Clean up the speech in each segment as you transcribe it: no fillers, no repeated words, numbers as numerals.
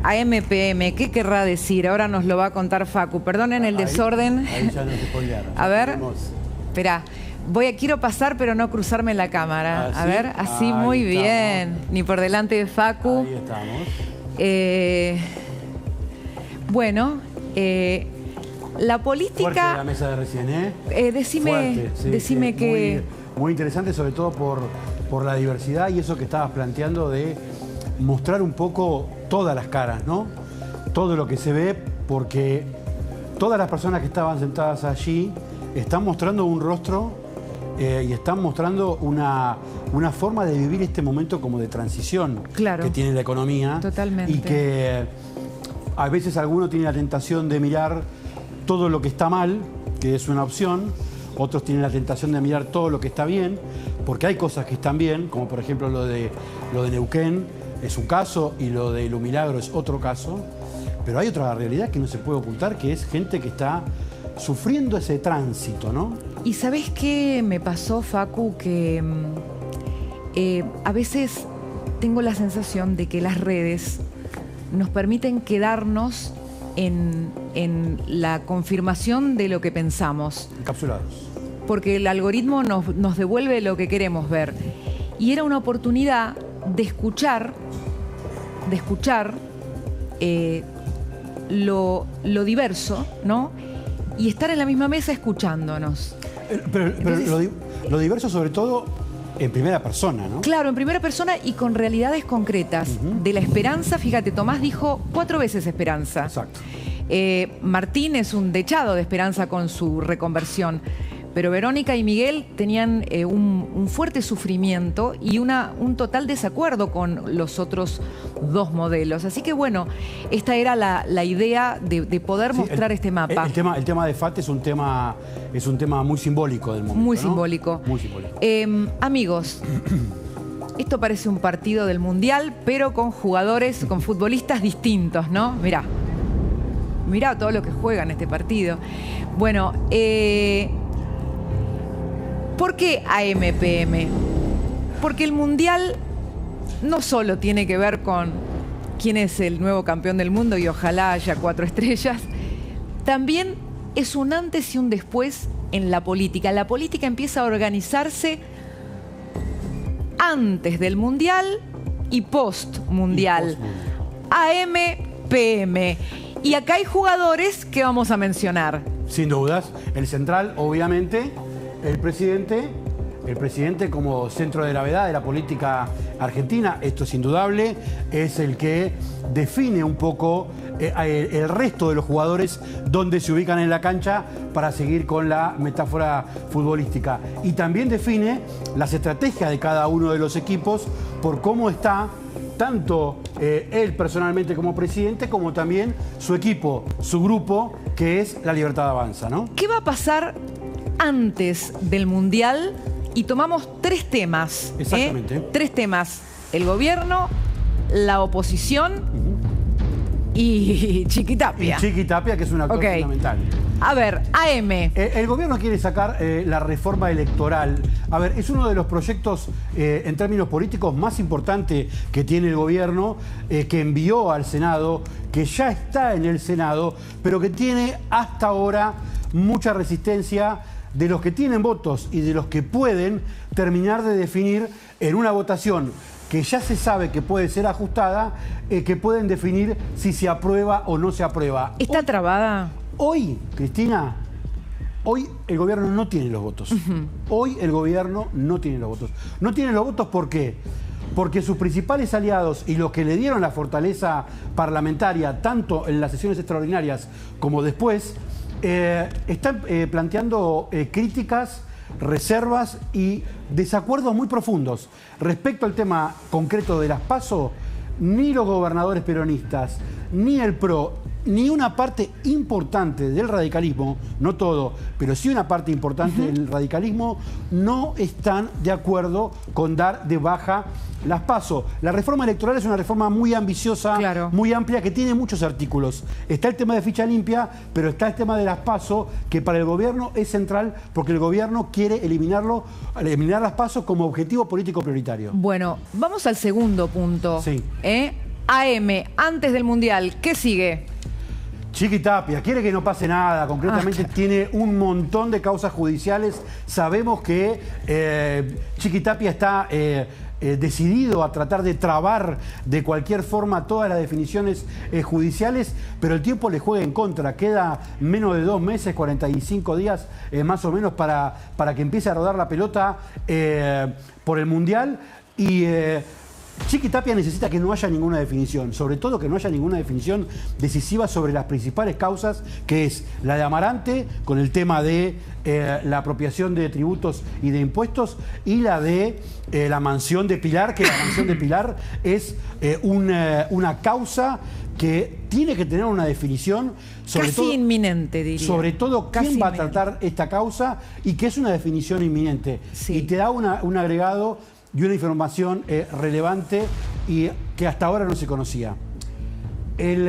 AMPM, ¿qué querrá decir? Ahora nos lo va a contar Facu. Perdonen el desorden. Ahí ya nos spoilearon. A ver, espera. Quiero pasar, pero no cruzarme la cámara. ¿Así? A ver, así Ahí muy estamos. bien. Ni por delante de Facu. Ahí estamos. Bueno, la política... Fuerte la mesa de recién, ¿eh? Decime, Fuerte, sí, decime sí, que... Muy interesante, sobre todo por la diversidad y eso que estabas planteando de mostrar un poco todas las caras, ¿no? Todo lo que se ve, porque todas las personas que estaban sentadas allí están mostrando un rostro y están mostrando una forma de vivir este momento como de transición que tiene la economía. Totalmente. Y que a veces alguno tiene la tentación de mirar todo lo que está mal, que es una opción. Otros tienen la tentación de mirar todo lo que está bien, porque hay cosas que están bien, como por ejemplo lo de Neuquén es un caso y lo de Lo Milagro es otro caso. Pero hay otra realidad que no se puede ocultar, que es gente que está sufriendo ese tránsito, ¿no? ¿Y sabés qué me pasó, Facu? Que a veces tengo la sensación de que las redes nos permiten quedarnos en la confirmación de lo que pensamos. Encapsulados. Porque el algoritmo nos devuelve lo que queremos ver. Y era una oportunidad de escuchar lo diverso, ¿no? Y estar en la misma mesa escuchándonos. Pero Entonces, lo diverso sobre todo en primera persona, ¿no? Claro, en primera persona y con realidades concretas. De la esperanza, fíjate, Tomás dijo 4 veces esperanza. Exacto. Martín es un dechado de esperanza con su reconversión. Pero Verónica y Miguel tenían un fuerte sufrimiento y un total desacuerdo con los otros 2 modelos. Así que bueno, esta era la idea de poder mostrar este mapa. El tema de FAT es un tema muy simbólico del momento, Muy ¿no? simbólico. Muy simbólico. Amigos, esto parece un partido del Mundial, pero con jugadores, con futbolistas distintos, ¿no? Mirá todo lo que juegan este partido. Bueno, ¿por qué AMPM? Porque el Mundial no solo tiene que ver con quién es el nuevo campeón del mundo y ojalá haya 4 estrellas, también es un antes y un después en la política. La política empieza a organizarse antes del Mundial y post-Mundial. AMPM. Y acá hay jugadores que vamos a mencionar. Sin dudas. El central, obviamente, el presidente como centro de gravedad de la política argentina, esto es indudable, es el que define un poco el resto de los jugadores donde se ubican en la cancha para seguir con la metáfora futbolística. Y también define las estrategias de cada uno de los equipos por cómo está tanto él personalmente como presidente, como también su equipo, su grupo, que es La Libertad Avanza, ¿no? ¿Qué va a pasar antes del Mundial? Y tomamos 3 temas. Exactamente. 3 temas. El gobierno, la oposición y Chiquitapia. Y Chiquitapia, que es un actor fundamental. A ver, AM. El gobierno quiere sacar la reforma electoral. A ver, es uno de los proyectos en términos políticos más importantes que tiene el gobierno, que envió al Senado, que ya está en el Senado, pero que tiene hasta ahora mucha resistencia de los que tienen votos y de los que pueden terminar de definir en una votación que ya se sabe que puede ser ajustada, que pueden definir si se aprueba o no se aprueba. ¿Está trabada? Hoy, Cristina, hoy el gobierno no tiene los votos. Hoy el gobierno no tiene los votos. No tiene los votos, ¿por qué? Porque sus principales aliados y los que le dieron la fortaleza parlamentaria, tanto en las sesiones extraordinarias como después, están planteando críticas, reservas y desacuerdos muy profundos. Respecto al tema concreto de las PASO, ni los gobernadores peronistas, ni el PRO, ni una parte importante del radicalismo, no todo, pero sí una parte importante del radicalismo, no están de acuerdo con dar de baja las PASO. La reforma electoral es una reforma muy ambiciosa, muy amplia, que tiene muchos artículos. Está el tema de ficha limpia, pero está el tema de las PASO, que para el gobierno es central porque el gobierno quiere eliminar las PASO como objetivo político prioritario. Bueno, vamos al segundo punto. Sí. AM, antes del Mundial. ¿Qué sigue? Chiqui Tapia quiere que no pase nada, concretamente claro. Tiene un montón de causas judiciales. Sabemos que Chiqui Tapia está decidido a tratar de trabar de cualquier forma todas las definiciones judiciales, pero el tiempo le juega en contra. Queda menos de 2 meses, 45 días más o menos para que empiece a rodar la pelota por el Mundial y... Chiqui Tapia necesita que no haya ninguna definición, sobre todo que no haya ninguna definición decisiva sobre las principales causas, que es la de Amarante, con el tema de la apropiación de tributos y de impuestos, y la de la mansión de Pilar, que la mansión de Pilar es una causa que tiene que tener una definición, sobre casi todo, inminente, diría. Sobre todo casi quién va inminente. a tratar esta causa y que es una definición inminente. Sí. Y te da un agregado y una información relevante y que hasta ahora no se conocía. El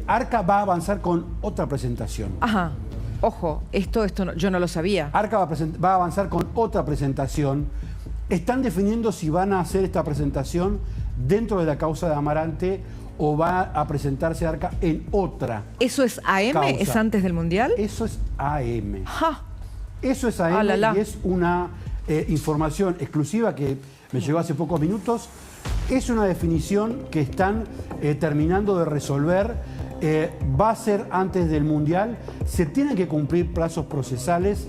ARCA va a avanzar con otra presentación. Ajá. Ojo, esto yo no lo sabía. ARCA va a avanzar con otra presentación. Están definiendo si van a hacer esta presentación dentro de la causa de Amarante o va a presentarse ARCA en otra. ¿Eso es AM? Causa. ¿Es antes del Mundial? Eso es AM. ¡Ja! Eso es AM y es una información exclusiva que me llegó hace pocos minutos. Es una definición que están terminando de resolver. Va a ser antes del Mundial. Se tienen que cumplir plazos procesales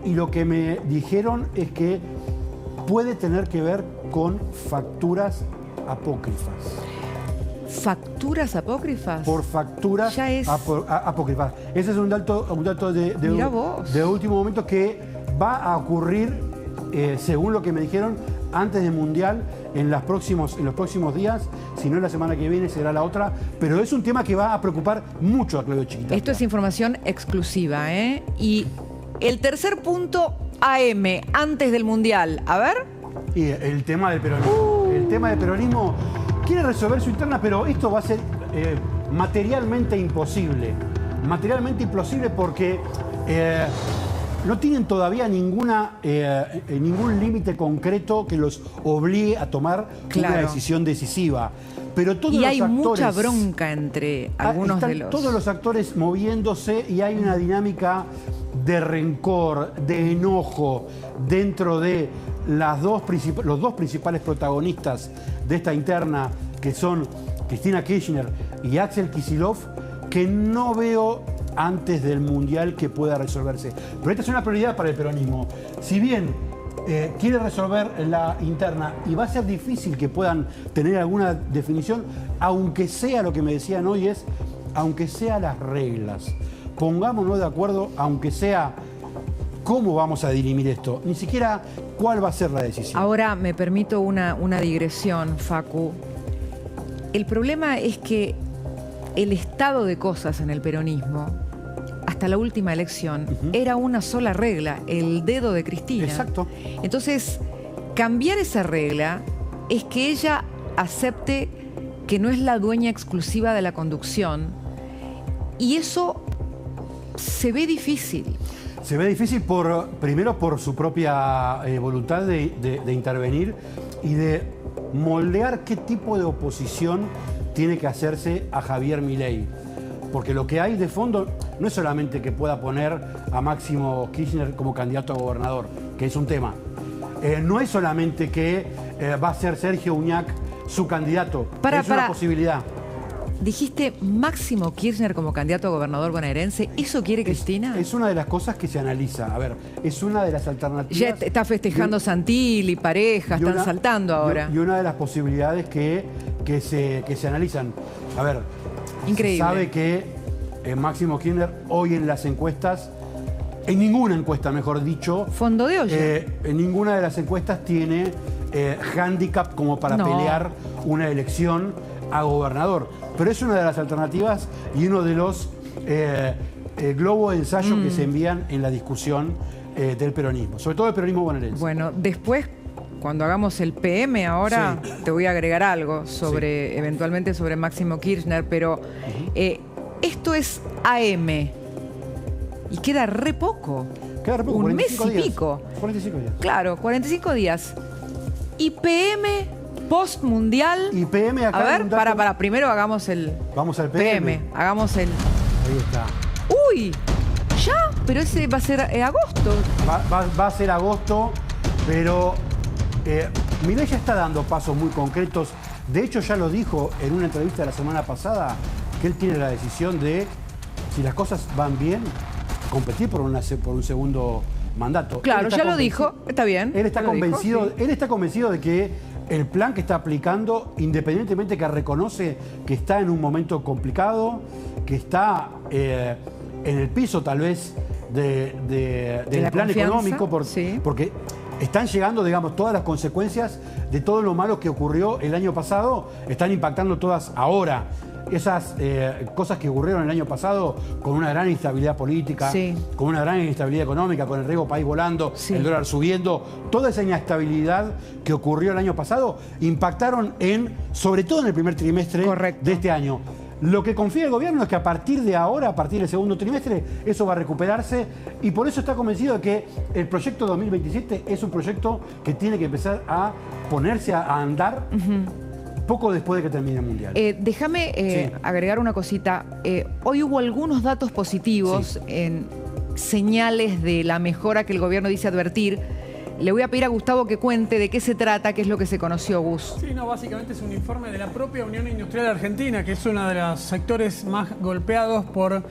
y lo que me dijeron es que puede tener que ver con facturas apócrifas. ¿Facturas apócrifas? Por facturas ya es... apócrifas. Ese es un dato de último momento que va a ocurrir, según lo que me dijeron, antes del Mundial, en los próximos días. Si no es la semana que viene, será la otra. Pero es un tema que va a preocupar mucho a Claudio Chiqui Tapia. Esto es información exclusiva, ¿eh? Y el tercer punto, AM, antes del Mundial. A ver. Y el tema del peronismo. El tema del peronismo quiere resolver su interna, pero esto va a ser materialmente imposible. Materialmente imposible porque no tienen todavía ningún límite concreto que los obligue a tomar una decisión decisiva. Pero todos los hay actores, mucha bronca entre algunos de los... Todos los actores moviéndose y hay una dinámica de rencor, de enojo dentro de los dos principales protagonistas de esta interna, que son Cristina Kirchner y Axel Kicillof, que no veo antes del Mundial que pueda resolverse. Pero esta es una prioridad para el peronismo. Si bien quiere resolver la interna y va a ser difícil que puedan tener alguna definición, aunque sea lo que me decían hoy aunque sea las reglas. Pongámonos de acuerdo, aunque sea cómo vamos a dirimir esto, ni siquiera cuál va a ser la decisión. Ahora me permito una digresión, Facu. El problema es que el estado de cosas en el peronismo, hasta la última elección, era una sola regla, el dedo de Cristina. Exacto. Entonces, cambiar esa regla es que ella acepte que no es la dueña exclusiva de la conducción, y eso se ve difícil. Se ve difícil primero por su propia voluntad de intervenir y de moldear qué tipo de oposición tiene que hacerse a Javier Milei. Porque lo que hay de fondo no es solamente que pueda poner a Máximo Kirchner como candidato a gobernador, que es un tema. No es solamente que va a ser Sergio Uñac su candidato, es una posibilidad. Dijiste Máximo Kirchner como candidato a gobernador bonaerense. ¿Eso quiere Cristina? Es una de las cosas que se analiza. A ver, es una de las alternativas. Ya está festejando Santilli, Pareja, están saltando ahora. Y una de las posibilidades que se analizan. A ver, increíble. Se sabe que Máximo Kirchner hoy en las encuestas, en ninguna encuesta, mejor dicho, fondo de olla. En ninguna de las encuestas tiene handicap como para pelear una elección a gobernador. Pero es una de las alternativas y uno de los globos de ensayo que se envían en la discusión del peronismo, sobre todo el peronismo bonaerense. Bueno, después, cuando hagamos el PM ahora, te voy a agregar algo eventualmente sobre Máximo Kirchner, pero esto es AM y queda re poco. Queda re poco, un mes y días. pico. 45 días. Claro, 45 días. ¿Y PM? post-mundial. Y PM acá. A ver, para, primero hagamos el... Vamos al PM. Hagamos el... Ahí está. ¡Uy! ¿Ya? Pero ese va a ser agosto. Va a ser agosto, pero Milei ya está dando pasos muy concretos. De hecho, ya lo dijo en una entrevista la semana pasada, que él tiene la decisión de, si las cosas van bien, competir por un segundo mandato. Claro, ya lo dijo, está bien. Él está convencido, dijo, sí. Él está convencido de que el plan que está aplicando, independientemente que reconoce que está en un momento complicado, que está en el piso tal vez del plan económico, porque están llegando, digamos, todas las consecuencias de todo lo malo que ocurrió el año pasado, están impactando todas ahora. Esas cosas que ocurrieron el año pasado con una gran inestabilidad política, con una gran inestabilidad económica, con el riesgo país volando, el dólar subiendo, toda esa inestabilidad que ocurrió el año pasado impactaron sobre todo en el primer trimestre de este año. Lo que confía el gobierno es que a partir de ahora, a partir del segundo trimestre, eso va a recuperarse y por eso está convencido de que el proyecto 2027 es un proyecto que tiene que empezar a ponerse a andar poco después de que termine el Mundial. Déjame agregar una cosita. Hoy hubo algunos datos positivos en señales de la mejora que el gobierno dice advertir. Le voy a pedir a Gustavo que cuente de qué se trata, qué es lo que se conoció, Gus. Sí, no, básicamente es un informe de la propia Unión Industrial Argentina, que es uno de los sectores más golpeados por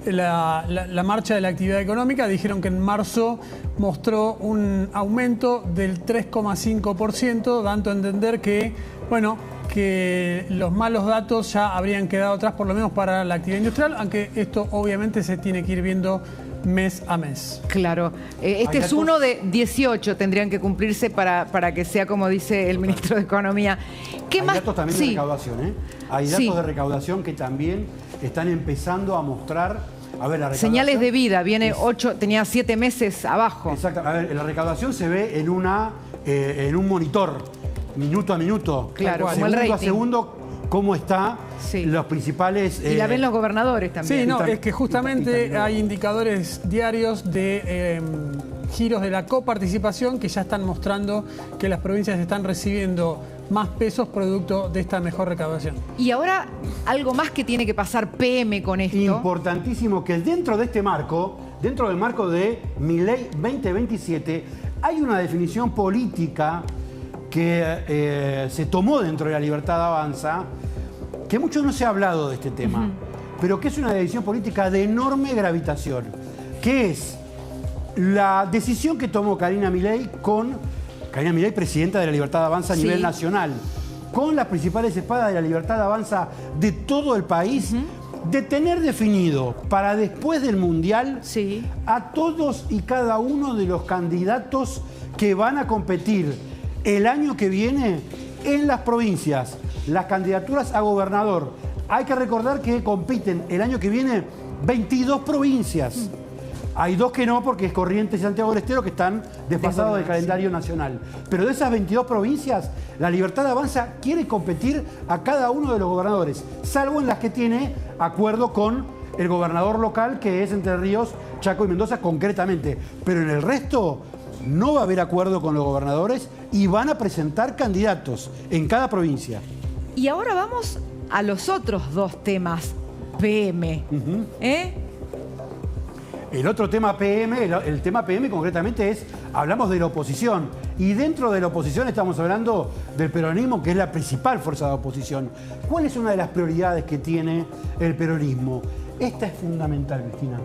la marcha de la actividad económica. Dijeron que en marzo mostró un aumento del 3,5%, dando a entender que, bueno, que los malos datos ya habrían quedado atrás, por lo menos para la actividad industrial, aunque esto obviamente se tiene que ir viendo mes a mes. Claro. Este es uno de 18, tendrían que cumplirse para que sea como dice el ministro de Economía. ¿Qué más? Hay datos también de recaudación, ¿eh? Hay datos de recaudación que también están empezando a mostrar. A ver, la recaudación, señales de vida, viene 8, tenía 7 meses abajo. Exacto. A ver, la recaudación se ve en un monitor, minuto a minuto. Claro, como el rating. Segundo a segundo, cómo está los principales... y la ven los gobernadores también. Sí, no, es que justamente hay indicadores diarios de giros de la coparticipación que ya están mostrando que las provincias están recibiendo más pesos producto de esta mejor recaudación. Y ahora, algo más que tiene que pasar PM con esto. Importantísimo que dentro de este marco, dentro del marco de Milei 2027, hay una definición política que se tomó dentro de La Libertad Avanza, que mucho no se ha hablado de este tema, pero que es una decisión política de enorme gravitación, que es la decisión que tomó Karina Milei, presidenta de La Libertad Avanza a nivel nacional, con las principales espadas de La Libertad Avanza de todo el país, de tener definido para después del Mundial a todos y cada uno de los candidatos que van a competir el año que viene en las provincias, las candidaturas a gobernador. Hay que recordar que compiten el año que viene 22 provincias. Hay 2 que no, porque es Corrientes y Santiago del Estero, que están desfasados del calendario nacional. Pero de esas 22 provincias, La Libertad Avanza quiere competir a cada uno de los gobernadores, salvo en las que tiene acuerdo con el gobernador local, que es Entre Ríos, Chaco y Mendoza concretamente. Pero en el resto no va a haber acuerdo con los gobernadores y van a presentar candidatos en cada provincia. Y ahora vamos a los otros 2 temas PM. El otro tema PM, el tema PM concretamente es, hablamos de la oposición. Y dentro de la oposición estamos hablando del peronismo, que es la principal fuerza de oposición. ¿Cuál es una de las prioridades que tiene el peronismo? Esta es fundamental, Cristina.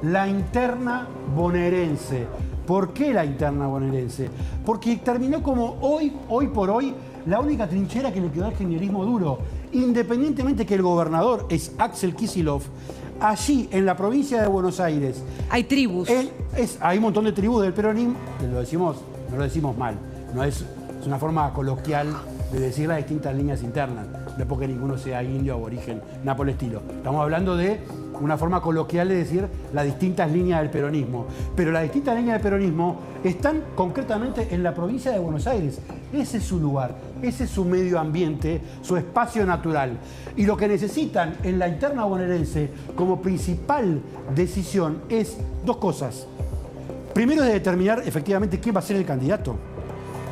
La interna bonaerense. ¿Por qué la interna bonaerense? Porque terminó como hoy por hoy, la única trinchera que le quedó al kirchnerismo duro. Independientemente que el gobernador es Axel Kicillof, allí en la provincia de Buenos Aires hay tribus. Hay un montón de tribus del peronismo, no lo decimos mal, es una forma coloquial de decir las distintas líneas internas, no es porque ninguno sea indio, aborigen, nada por el estilo. Estamos hablando de una forma coloquial de decir las distintas líneas del peronismo. Pero las distintas líneas del peronismo están concretamente en la provincia de Buenos Aires. Ese es su lugar, ese es su medio ambiente, su espacio natural. Y lo que necesitan en la interna bonaerense como principal decisión es 2 cosas. Primero es determinar efectivamente quién va a ser el candidato.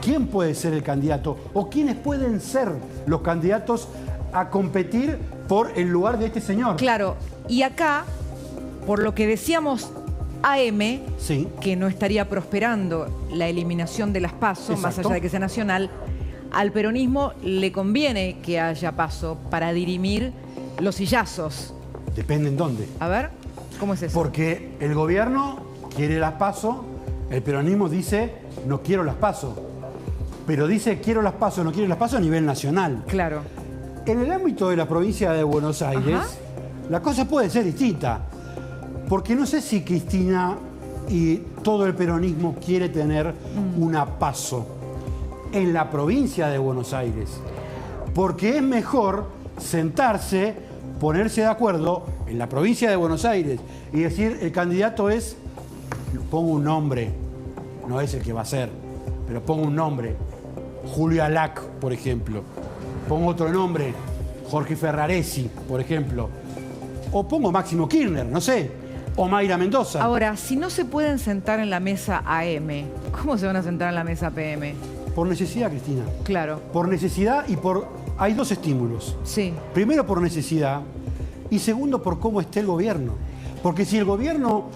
quién puede ser el candidato o quiénes pueden ser los candidatos a competir por el lugar de este señor. Claro, y acá, por lo que decíamos AM, Sí. que no estaría prosperando la eliminación de las PASO, más Exacto. allá de que sea nacional, al peronismo le conviene que haya PASO para dirimir los sillazos. Depende en dónde. A ver, ¿cómo es eso? Porque el gobierno quiere las PASO, el peronismo dice no quiero las PASO. Pero dice quiero las PASO, no quiero las PASO a nivel nacional. Claro. En el ámbito de la provincia de Buenos Aires, Ajá. la cosa puede ser distinta. Porque no sé si Cristina y todo el peronismo quiere tener una PASO en la provincia de Buenos Aires. Porque es mejor sentarse, ponerse de acuerdo en la provincia de Buenos Aires y decir el candidato es, pongo un nombre, no es el que va a ser, pero pongo un nombre, Julio Alac, por ejemplo. Pongo otro nombre, Jorge Ferraresi, por ejemplo. O pongo Máximo Kirchner, no sé. O Mayra Mendoza. Ahora, si no se pueden sentar en la mesa AM, ¿cómo se van a sentar en la mesa PM? Por necesidad, Cristina. Claro, Por necesidad y por... Hay dos estímulos. sí. Primero por necesidad y segundo por cómo esté el gobierno. Porque si el gobierno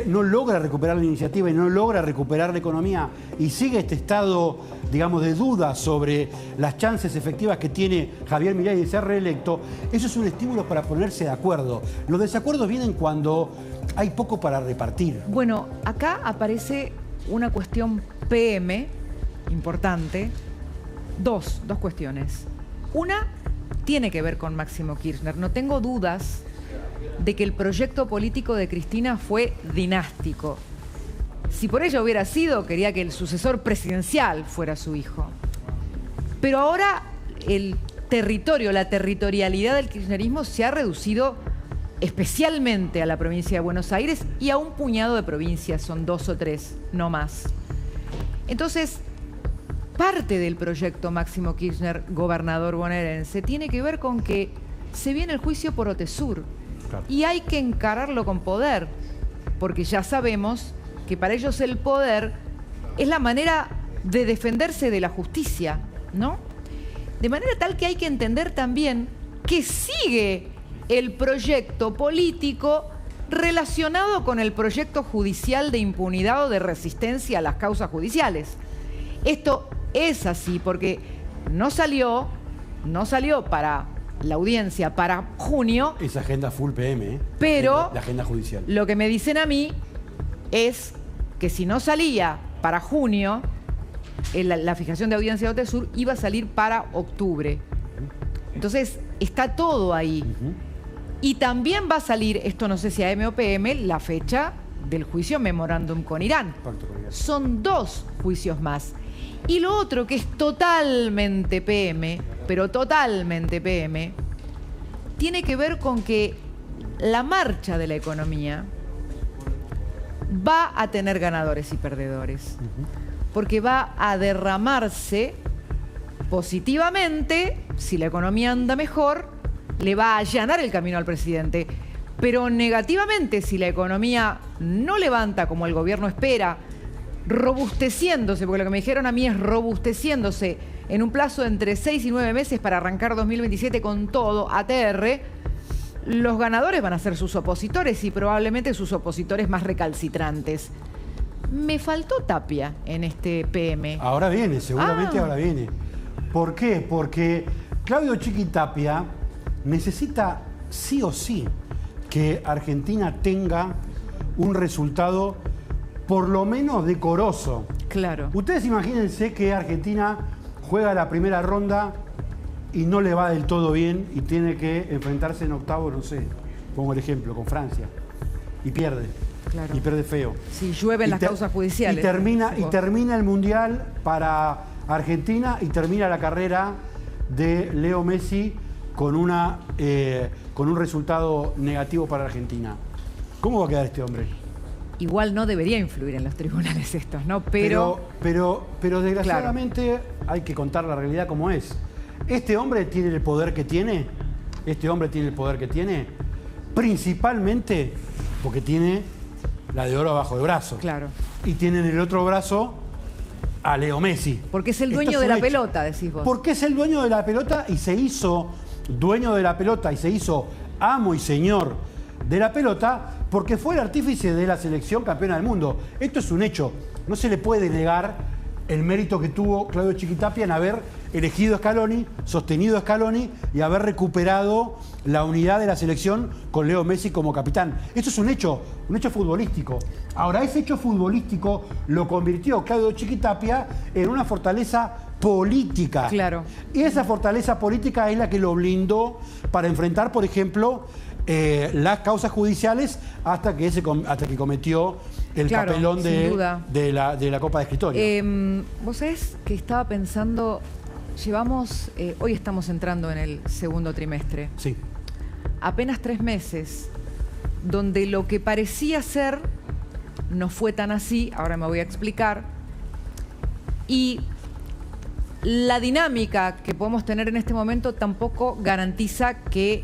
no logra recuperar la iniciativa y no logra recuperar la economía y sigue este estado, digamos, de duda sobre las chances efectivas que tiene Javier Milei de ser reelecto, eso es un estímulo para ponerse de acuerdo. Los desacuerdos vienen cuando hay poco para repartir. Bueno, acá aparece una cuestión PM importante. Dos cuestiones. Una tiene que ver con Máximo Kirchner. No tengo dudas de que el proyecto político de Cristina fue dinástico. Si por ello hubiera sido, quería que el sucesor presidencial fuera su hijo. Pero ahora el territorio, la territorialidad del kirchnerismo se ha reducido especialmente a la provincia de Buenos Aires y a un puñado de provincias, son 2 o 3, no más. Entonces, parte del proyecto Máximo Kirchner, gobernador bonaerense, tiene que ver con que se viene el juicio por Otesur. Claro. Y hay que encararlo con poder, porque ya sabemos que para ellos el poder es la manera de defenderse de la justicia, ¿no? De manera tal que hay que entender también que sigue el proyecto político relacionado con el proyecto judicial de impunidad o de resistencia a las causas judiciales. Esto es así porque no salió para la audiencia para junio. Esa agenda full PM, ¿eh? Pero la agenda judicial. Lo que me dicen a mí es que si no salía para junio, la fijación de audiencia de Otesur iba a salir para octubre. Entonces, está todo ahí. Y también va a salir, esto no sé si AM o PM, la fecha del juicio memorándum con Irán. Son 2 juicios más. Y lo otro que es totalmente PM, pero totalmente PM, tiene que ver con que la marcha de la economía va a tener ganadores y perdedores. Porque va a derramarse positivamente, si la economía anda mejor, le va a allanar el camino al presidente. Pero negativamente, si la economía no levanta como el gobierno espera, robusteciéndose, porque lo que me dijeron a mí es robusteciéndose en un plazo de entre 6 y 9 meses para arrancar 2027 con todo, ATR, los ganadores van a ser sus opositores y probablemente sus opositores más recalcitrantes. Me faltó Tapia en este PM. Ahora viene, seguramente ahora viene. ¿Por qué? Porque Claudio Chiqui Tapia necesita sí o sí que Argentina tenga un resultado por lo menos decoroso. Claro. Ustedes imagínense que Argentina juega la primera ronda y no le va del todo bien y tiene que enfrentarse en octavos, no sé, pongo el ejemplo, con Francia, y pierde. Claro. Y pierde feo. Si llueven las causas judiciales. Y termina el Mundial para Argentina y termina la carrera de Leo Messi con un resultado negativo para Argentina. ¿Cómo va a quedar este hombre? Igual no debería influir en los tribunales estos, ¿no? Pero desgraciadamente hay que contar la realidad como es. Este hombre tiene el poder que tiene. Este hombre tiene el poder que tiene principalmente porque tiene la de oro abajo del brazo. Claro. Y tiene en el otro brazo a Leo Messi. Porque es el dueño Esto es de un la hecho. pelota, decís vos. Porque es el dueño de la pelota y se hizo dueño de la pelota y se hizo amo y señor de la pelota porque fue el artífice de la selección campeona del mundo. Esto es un hecho. No se le puede negar el mérito que tuvo Claudio Chiquitapia en haber elegido a Scaloni, sostenido a Scaloni y haber recuperado la unidad de la selección con Leo Messi como capitán. Esto es un hecho futbolístico. Ahora, ese hecho futbolístico lo convirtió Claudio Chiquitapia en una fortaleza política. Claro. Y esa fortaleza política es la que lo blindó para enfrentar, por ejemplo, las causas judiciales hasta que cometió el Claro, papelón sin duda. de la Copa de Escritorio. Vos sabés que estaba pensando, hoy estamos entrando en el segundo trimestre, Sí. apenas 3 meses, donde lo que parecía ser no fue tan así, ahora me voy a explicar, y la dinámica que podemos tener en este momento tampoco garantiza que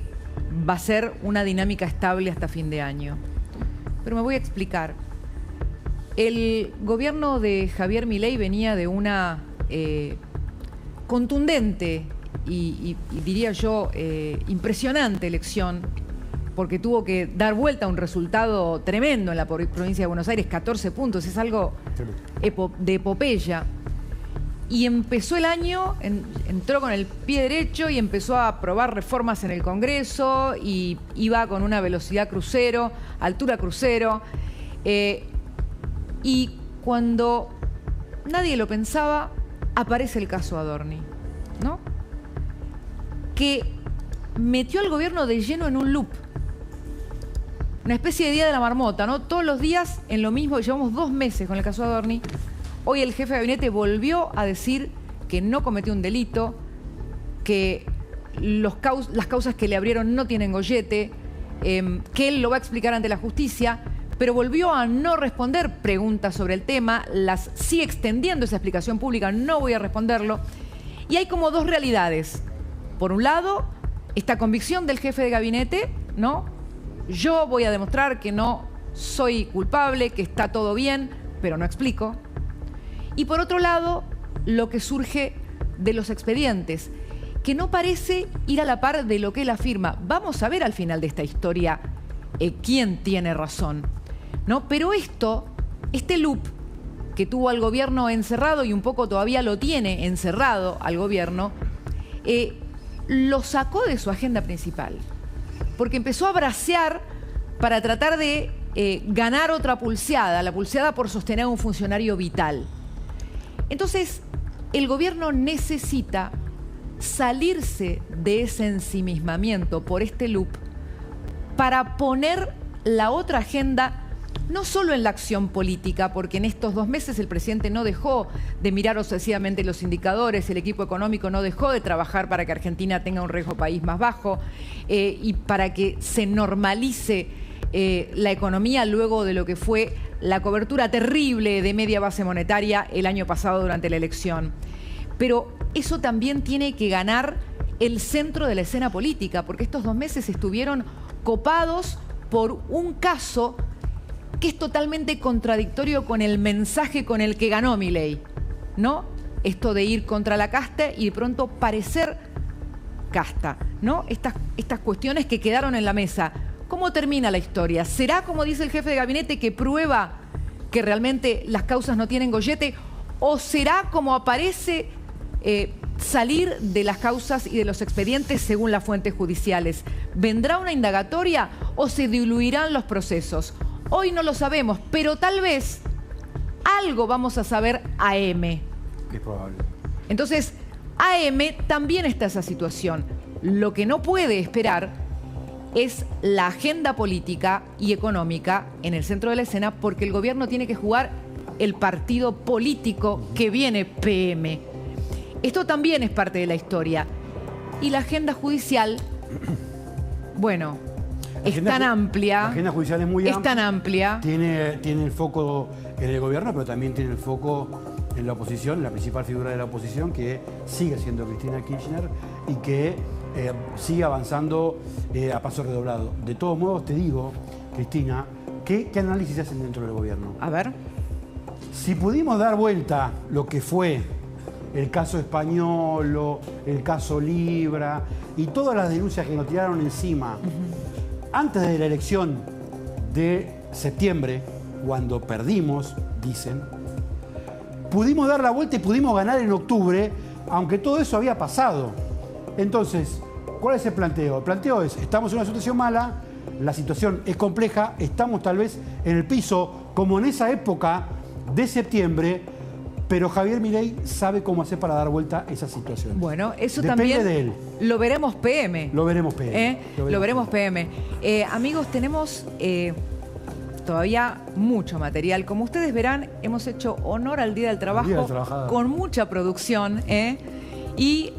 va a ser una dinámica estable hasta fin de año. Pero me voy a explicar. El gobierno de Javier Milei venía de una contundente y diría yo impresionante elección, porque tuvo que dar vuelta a un resultado tremendo en la provincia de Buenos Aires, 14 puntos, es algo de epopeya. Y empezó el año, entró con el pie derecho y empezó a aprobar reformas en el Congreso y iba con una velocidad crucero, altura crucero. Y cuando nadie lo pensaba, aparece el caso Adorni, ¿no? Que metió al gobierno de lleno en un loop. Una especie de día de la marmota, ¿no? Todos los días en lo mismo. Llevamos 2 meses con el caso Adorni. Hoy el jefe de gabinete volvió a decir que no cometió un delito, que las causas que le abrieron no tienen gollete, que él lo va a explicar ante la justicia, pero volvió a no responder preguntas sobre el tema, las sigue extendiendo esa explicación pública, no voy a responderlo. Y hay como 2 realidades. Por un lado, esta convicción del jefe de gabinete, ¿no? Yo voy a demostrar que no soy culpable, que está todo bien, pero no explico. Y por otro lado, lo que surge de los expedientes, que no parece ir a la par de lo que él afirma. Vamos a ver al final de esta historia quién tiene razón, ¿no? Pero este loop que tuvo al gobierno encerrado y un poco todavía lo tiene encerrado al gobierno, lo sacó de su agenda principal, porque empezó a bracear para tratar de ganar otra pulseada, la pulseada por sostener a un funcionario vital. Entonces, el gobierno necesita salirse de ese ensimismamiento por este loop para poner la otra agenda no solo en la acción política, porque en estos 2 meses el presidente no dejó de mirar obsesivamente los indicadores, el equipo económico no dejó de trabajar para que Argentina tenga un riesgo país más bajo y para que se normalice la economía luego de lo que fue la cobertura terrible de media base monetaria el año pasado durante la elección. Pero eso también tiene que ganar el centro de la escena política, porque estos 2 meses estuvieron copados por un caso que es totalmente contradictorio con el mensaje con el que ganó Milei, ¿no? Esto de ir contra la casta y de pronto parecer casta, ¿no? Estas cuestiones que quedaron en la mesa. ¿Cómo termina la historia? ¿Será, como dice el jefe de gabinete, que prueba que realmente las causas no tienen gollete? ¿O será, como aparece, salir de las causas y de los expedientes según las fuentes judiciales? ¿Vendrá una indagatoria o se diluirán los procesos? Hoy no lo sabemos, pero tal vez algo vamos a saber AM. Es probable. Entonces, AM también está esa situación. Lo que no puede esperar es la agenda política y económica en el centro de la escena, porque el gobierno tiene que jugar el partido político que viene PM. Esto también es parte de la historia. Y la agenda judicial, bueno, es tan amplia. La agenda judicial es muy amplia. Es tan amplia. Tiene el foco en el gobierno, pero también tiene el foco en la oposición, la principal figura de la oposición, que sigue siendo Cristina Kirchner y que sigue avanzando a paso redoblado. De todos modos, te digo, Cristina, ¿qué análisis hacen dentro del gobierno? A ver. Si pudimos dar vuelta lo que fue el caso Españolo, el caso Libra y todas las denuncias que nos tiraron encima antes de la elección de septiembre, cuando perdimos, dicen, pudimos dar la vuelta y pudimos ganar en octubre, aunque todo eso había pasado. Entonces, ¿cuál es el planteo? El planteo es, estamos en una situación mala, la situación es compleja, estamos tal vez en el piso, como en esa época de septiembre, pero Javier Milei sabe cómo hacer para dar vuelta a esa situación. Bueno, eso depende también de él. Lo veremos PM. Lo veremos PM. Lo veremos PM. Amigos, tenemos todavía mucho material. Como ustedes verán, hemos hecho honor al Día del Trabajo Día del Trabajador. con mucha producción. Y